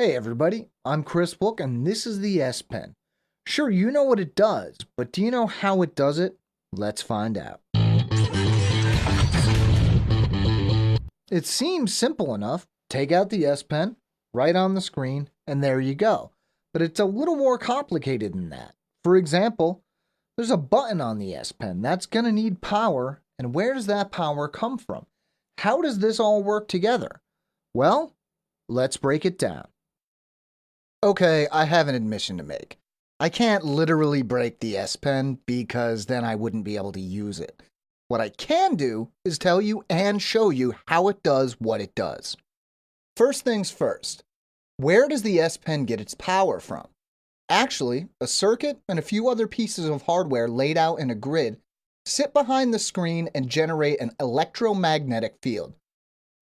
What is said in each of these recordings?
Hey everybody, I'm Chris Book and this is the S Pen. Sure, you know what it does, but do you know how it does it? Let's find out. It seems simple enough. Take out the S Pen, write on the screen, and there you go. But it's a little more complicated than that. For example, there's a button on the S Pen that's going to need power, and where does that power come from? How does this all work together? Well, let's break it down. Okay, I have an admission to make. I can't literally break the S Pen because then I wouldn't be able to use it. What I can do is tell you and show you how it does what it does. First things first, where does the S Pen get its power from? Actually, a circuit and a few other pieces of hardware laid out in a grid sit behind the screen and generate an electromagnetic field.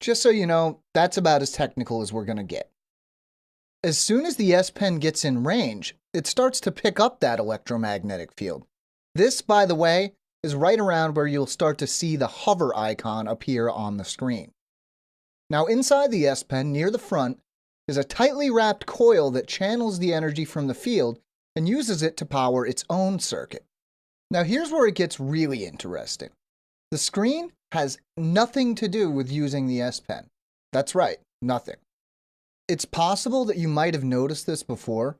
Just so you know, that's about as technical as we're going to get. As soon as the S Pen gets in range, it starts to pick up that electromagnetic field. This, by the way, is right around where you'll start to see the hover icon appear on the screen. Now inside the S Pen, near the front, is a tightly wrapped coil that channels the energy from the field and uses it to power its own circuit. Now here's where it gets really interesting. The screen has nothing to do with using the S Pen. That's right, nothing. It's possible that you might have noticed this before,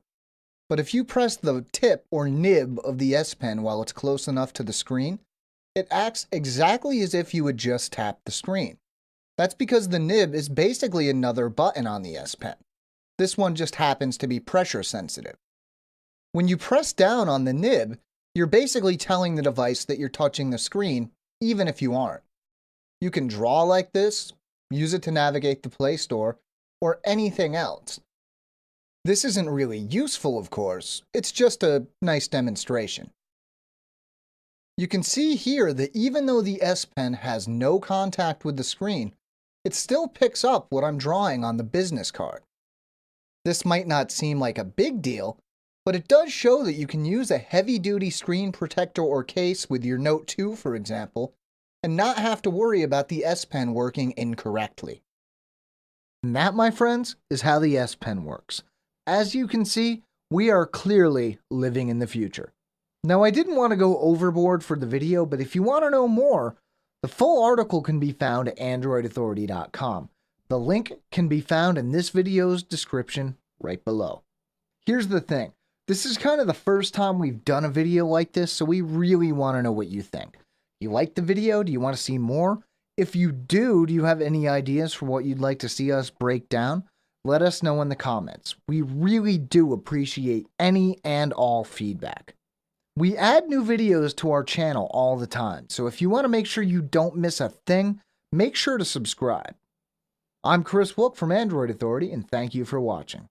but if you press the tip or nib of the S Pen while it's close enough to the screen, it acts exactly as if you had just tapped the screen. That's because the nib is basically another button on the S Pen. This one just happens to be pressure sensitive. When you press down on the nib, you're basically telling the device that you're touching the screen, even if you aren't. You can draw like this, use it to navigate the Play Store, or anything else. This isn't really useful, of course, it's just a nice demonstration. You can see here that even though the S Pen has no contact with the screen, it still picks up what I'm drawing on the business card. This might not seem like a big deal, but it does show that you can use a heavy-duty screen protector or case with your Note 2, for example, and not have to worry about the S Pen working incorrectly. And that, my friends, is how the S Pen works. As you can see, we are clearly living in the future. Now, I didn't want to go overboard for the video, but if you want to know more, the full article can be found at AndroidAuthority.com. The link can be found in this video's description right below. Here's the thing. This is kind of the first time we've done a video like this, so we really want to know what you think. You like the video? Do you want to see more? If you do you have any ideas for what you'd like to see us break down? Let us know in the comments. We really do appreciate any and all feedback. We add new videos to our channel all the time, so if you want to make sure you don't miss a thing, make sure to subscribe. I'm Chris Wilk from Android Authority, and thank you for watching.